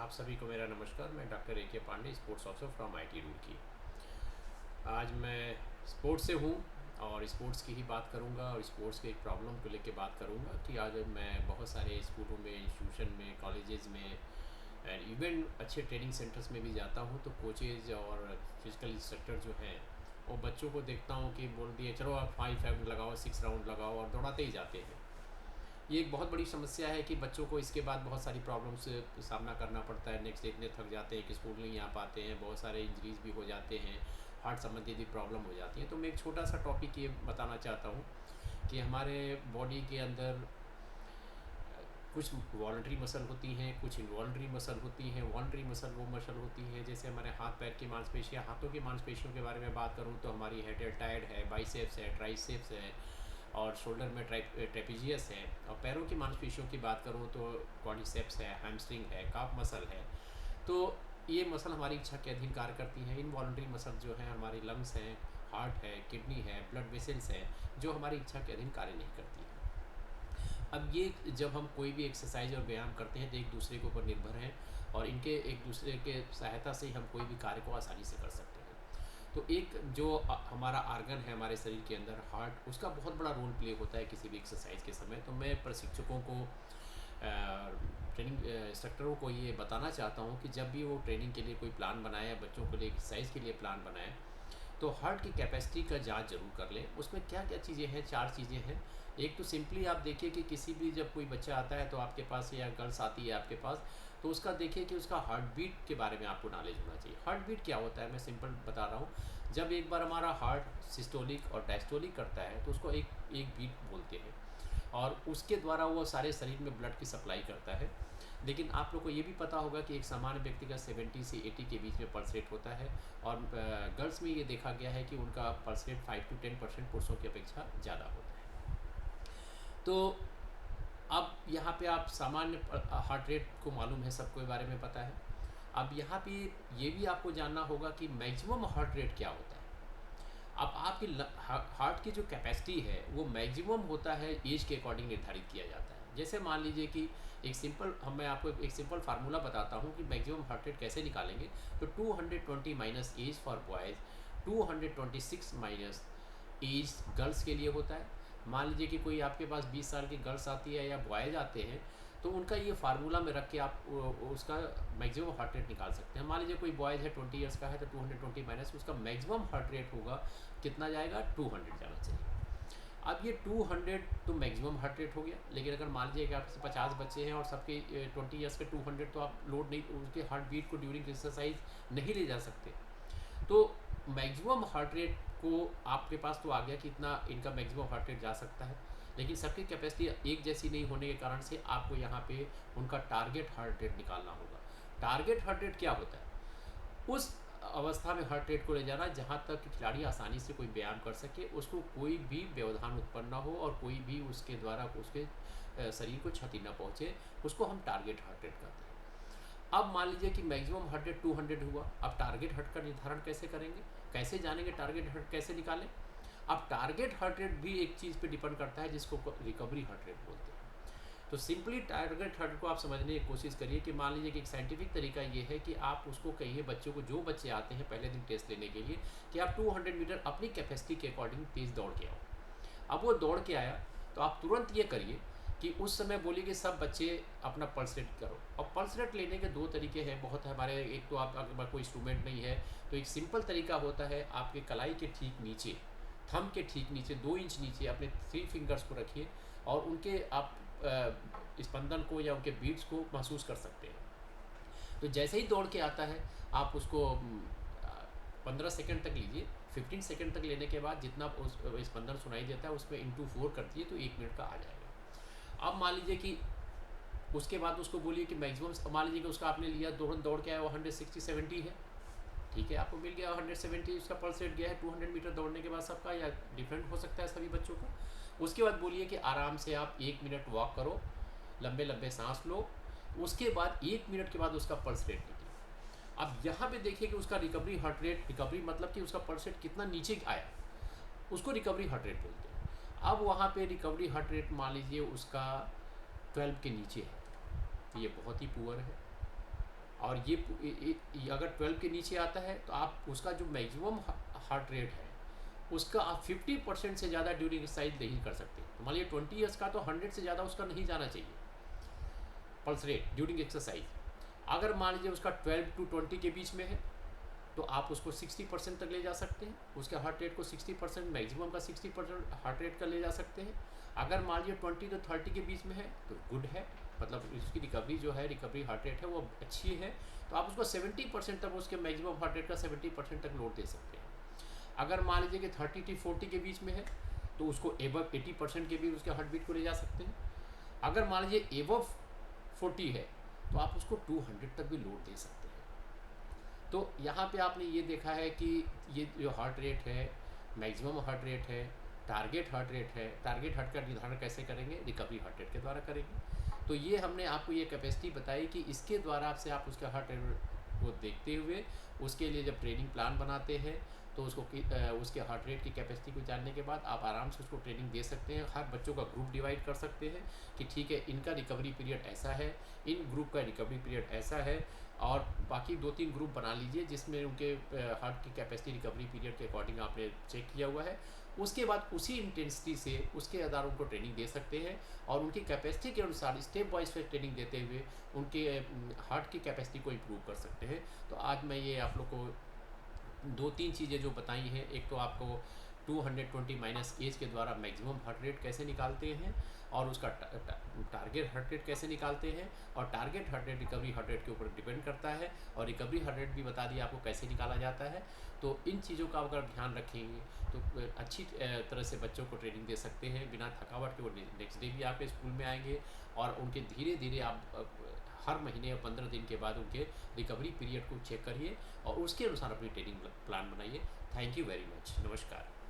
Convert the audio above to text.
आप सभी को मेरा नमस्कार। मैं doctor A K Pandey, sports officer from IT Roorkee. आज मैं स्पोर्ट्स से हूँ और स्पोर्ट्स की ही बात करूँगा और स्पोर्ट्स के एक प्रॉब्लम को लेकर बात करूँगा कि आज मैं बहुत सारे स्कूलों में, इंस्टीट्यूशन में, कॉलेजेस में एंड इवन अच्छे ट्रेनिंग सेंटर्स में भी जाता हूँ, तो कोचेज और फिजिकल इंस्ट्रक्टर जो हैं वो बच्चों को देखता हूँ कि बोल दिए चलो आप 5 राउंड लगाओ, 6 राउंड लगाओ और दौड़ाते ही जाते हैं। ये एक बहुत बड़ी समस्या है कि बच्चों को इसके बाद बहुत सारी प्रॉब्लम्स सामना करना पड़ता है। नेक्स्ट डे इतने थक जाते हैं कि स्कूल नहीं आ पाते हैं, बहुत सारे इंजरीज भी हो जाते हैं, हार्ट संबंधी भी प्रॉब्लम हो जाती है। तो मैं एक छोटा सा टॉपिक ये बताना चाहता हूँ कि हमारे बॉडी के अंदर कुछ वॉलंटरी मसल होती हैं, कुछ इनवॉलंटरी मसल होती हैं। वॉलंटरी मसल वो मसल होती हैं जैसे हमारे हाथ पैर की मांसपेशियाँ, हाथों की मांसपेशियों के बारे में बात करूँ तो हमारी है डेल्टाइड है, बाइसेप्स है, ट्राइसेप्स है और शोल्डर में ट्रेपिजियस है। और पैरों की मांसपेशियों की बात करूँ तो क्वाड्रिसेप्स है, हैमस्ट्रिंग है, काफ मसल है। तो ये मसल हमारी इच्छा के अधीन कार्य करती हैं। इनवॉलंटरी मसल जो है हमारी लंग्स हैं, हार्ट है, किडनी है, ब्लड वेसल्स हैं, जो हमारी इच्छा के अधीन कार्य नहीं करती है। अब ये जब हम कोई भी एक्सरसाइज और व्यायाम करते हैं तो एक दूसरे के ऊपर निर्भर हैं और इनके एक दूसरे के सहायता से ही हम कोई भी कार्य को आसानी से कर सकते हैं। तो एक जो हमारा आर्गन है हमारे शरीर के अंदर, हार्ट, उसका बहुत बड़ा रोल प्ले होता है किसी भी एक्सरसाइज के समय। तो मैं प्रशिक्षकों को, ट्रेनिंग इंस्ट्रक्टरों को ये बताना चाहता हूँ कि जब भी वो ट्रेनिंग के लिए कोई प्लान बनाए या बच्चों के लिए एक्सरसाइज के लिए प्लान बनाए तो हार्ट की कैपेसिटी का जांच जरूर कर लें। उसमें क्या क्या चीज़ें हैं, 4 चीज़ें हैं। एक तो सिंपली आप देखिए कि किसी भी जब कोई बच्चा आता है तो आपके पास या गर्ल्स आती है आपके पास, तो उसका देखिए कि उसका हार्ट बीट के बारे में आपको नॉलेज होना चाहिए। हार्ट बीट क्या होता है मैं सिंपल बता रहा हूँ। जब एक बार हमारा हार्ट सिस्टोलिक और डायस्टोलिक करता है तो उसको एक एक बीट बोलते हैं और उसके द्वारा वो सारे शरीर में ब्लड की सप्लाई करता है। लेकिन आप लोग को ये भी पता होगा कि एक सामान्य व्यक्ति का 70 से 80 के बीच में पल्स रेट होता है और गर्ल्स में ये देखा गया है कि उनका पल्स रेट 5 to 10% पुरुषों की अपेक्षा ज़्यादा होता है। तो अब यहाँ पे आप सामान्य हार्ट रेट को मालूम है, सबको बारे में पता है। अब यहाँ पे ये भी आपको जानना होगा कि मैक्सिमम हार्ट रेट क्या होता है। अब आपकी हार्ट की जो कैपेसिटी है वो मैक्सिमम होता है एज के अकॉर्डिंग निर्धारित किया जाता है। जैसे मान लीजिए कि एक सिंपल मैं आपको एक सिंपल फार्मूला बताता हूँ कि मैक्सिमम हार्ट रेट कैसे निकालेंगे। तो 220 minus age for boys, 226 minus age girls के लिए होता है। मान लीजिए कि कोई आपके पास 20 साल की गर्ल्स आती है या बॉयज़ आते हैं, तो उनका ये फार्मूला में रख के आप उसका मैक्सिमम हार्ट रेट निकाल सकते हैं। मान लीजिए कोई बॉयज़ है 20 ईयर्स का है तो 220 माइनस उसका मैक्सिमम हार्ट रेट होगा, कितना जाएगा, 200 जाना चाहिए। अब ये 200 तो मैक्सिमम हार्ट रेट हो गया। लेकिन अगर मान लीजिए कि आपके 50 बच्चे हैं और सबके 20 ईयर्स के 200, तो आप लोड नहीं, उनके हार्ट बीट को ड्यूरिंग एक्सरसाइज नहीं ले जा सकते। तो मैक्सिमम हार्ट रेट को आपके पास तो आ गया कि इतना इनका मैक्सिमम हार्ट रेट जा सकता है। लेकिन सबकी कैपेसिटी एक जैसी नहीं होने के कारण से आपको यहाँ पे उनका टारगेट हार्ट रेट निकालना होगा। टारगेट हार्ट रेट क्या होता है? उस अवस्था में हार्ट रेट को ले जाना जहाँ तक कि खिलाड़ी आसानी से कोई व्यायाम कर सके, उसको कोई भी व्यवधान उत्पन्न ना हो और कोई भी उसके द्वारा उसके शरीर को क्षति न पहुँचे, उसको हम टारगेट हार्ट रेट कहते हैं। अब मान लीजिए कि मैक्सिमम हार्ट रेट 200 हुआ। अब टारगेट हार्ट का निर्धारण कैसे करेंगे, कैसे जानेंगे टारगेट हार्ट कैसे निकालें? अब टारगेट हार्ट रेट भी एक चीज़ पे डिपेंड करता है जिसको रिकवरी हार्ट रेट बोलते हैं। तो सिंपली टारगेट हार्ट को आप समझने की कोशिश करिए कि मान लीजिए कि एक साइंटिफिक तरीका ये है कि आप उसको कहिए बच्चों को, जो बच्चे आते हैं पहले दिन टेस्ट लेने के लिए, कि आप 200 मीटर अपनी कैपेसिटी के अकॉर्डिंग तेज़ दौड़ के आओ। अब वो दौड़ के आया तो आप तुरंत ये करिए कि उस समय बोलिए कि सब बच्चे अपना पल्स रेट करो। और पल्स रेट लेने के 2 तरीके हैं, बहुत है हमारे। एक तो आप अगर कोई इंस्ट्रूमेंट नहीं है तो एक सिंपल तरीका होता है, आपके कलाई के ठीक नीचे, थंब के ठीक नीचे 2 इंच नीचे अपने 3 फिंगर्स को रखिए और उनके आप स्पंदन को या उनके बीट्स को महसूस कर सकते हैं। तो जैसे ही दौड़ के आता है आप उसको 15 सेकेंड तक लीजिए। 15 सेकेंड तक लेने के बाद जितना उस स्पंदन सुनाई देता है उसमें इंटू 4 कर दिए तो 1 मिनट का आ जाएगा। अब मान लीजिए कि उसके बाद उसको बोलिए कि मैक्सिमम, मान लीजिए कि उसका आपने लिया, दौड़ के आया वो 160-70 है, ठीक है, आपको मिल गया 170, उसका पल्स रेट गया है 200 मीटर दौड़ने के बाद सबका, या डिफरेंट हो सकता है सभी बच्चों का। उसके बाद बोलिए कि आराम से आप 1 मिनट वॉक करो, लंबे लंबे सांस लो, उसके बाद 1 मिनट के बाद उसका पल्स रेट लीजिए। अब यहाँ पे देखिए कि उसका रिकवरी हार्ट रेट, रिकवरी मतलब कि उसका पल्स रेट कितना नीचे आया, उसको रिकवरी हार्ट रेट बोलते हैं। अब वहाँ पे रिकवरी हार्ट रेट मान लीजिए उसका 12 के नीचे है, तो ये बहुत ही पुअर है। और ये अगर 12 के नीचे आता है तो आप उसका जो मैक्सिमम हार्ट रेट है उसका आप 50% से ज़्यादा ड्यूरिंग एक्सरसाइज नहीं कर सकते। तो मान लीजिए 20 ईयर्स का तो 100 से ज़्यादा उसका नहीं जाना चाहिए पल्स रेट ड्यूरिंग एक्सरसाइज। अगर मान लीजिए उसका 12 टू 20 के बीच में है तो आप उसको 60% तक ले जा सकते हैं, उसके हार्ट रेट को 60%, मैक्सिमम का 60% हार्ट रेट का ले जा सकते हैं। अगर मान लीजिए 20 to 30 के बीच में है तो गुड है, मतलब इसकी रिकवरी जो है, रिकवरी हार्ट रेट है वो अच्छी है, तो आप उसको 70% तक, उसके मैक्सिमम हार्ट रेट का 70% तक लोड दे सकते हैं। अगर मान लीजिए कि 30 to 40 के बीच में है तो उसको एबव 80% के भी उसके हार्ट बीट को ले जा सकते हैं। अगर मान लीजिए एबव 40 है तो आप उसको 200 तक भी लोड दे सकते हैं। तो यहाँ पे आपने ये देखा है कि ये जो हार्ट रेट है, मैक्सिमम हार्ट रेट है, टारगेट हार्ट रेट है, टारगेट हार्ट का निर्धारण कैसे करेंगे, रिकवरी हार्ट रेट के द्वारा करेंगे। तो ये हमने आपको ये कैपेसिटी बताई कि इसके द्वारा से आप उसका हार्ट रेट को देखते हुए उसके लिए जब ट्रेनिंग प्लान बनाते हैं तो उसको उसके हार्ट रेट की कैपेसिटी को जानने के बाद आप आराम से उसको ट्रेनिंग दे सकते हैं। हर बच्चों का ग्रुप डिवाइड कर सकते हैं कि ठीक है इनका रिकवरी पीरियड ऐसा है, इन ग्रुप का रिकवरी पीरियड ऐसा है, और बाकी 2-3 ग्रुप बना लीजिए जिसमें उनके हार्ट की कैपेसिटी रिकवरी पीरियड के अकॉर्डिंग आपने चेक किया हुआ है। उसके बाद उसी इंटेंसिटी से उसके आधार उनको ट्रेनिंग दे सकते हैं और उनकी कैपेसिटी के अनुसार स्टेप वाइज पे ट्रेनिंग देते हुए उनके हार्ट की कैपेसिटी को इम्प्रूव कर सकते हैं। तो आज मैं ये आप लोग को 2-3 चीज़ें जो बताई हैं, एक तो आपको 220 माइनस एज के द्वारा मैक्सिमम हार्ट रेट कैसे निकालते हैं और उसका टारगेट हार्ट रेट कैसे निकालते हैं, और target heart rate recovery heart rate के ऊपर डिपेंड करता है, और रिकवरी हार्ट रेट भी बता दिया आपको कैसे निकाला जाता है। तो इन चीज़ों का अगर ध्यान रखेंगे तो अच्छी तरह से बच्चों को ट्रेनिंग दे सकते हैं बिना थकावट के। वो नेक्स्ट डे भी आपके स्कूल में आएंगे और उनके धीरे धीरे आप हर महीने या 15 दिन के बाद उनके रिकवरी पीरियड को चेक करिए और उसके अनुसार अपनी ट्रेनिंग प्लान बनाइए। Thank you very much. नमस्कार।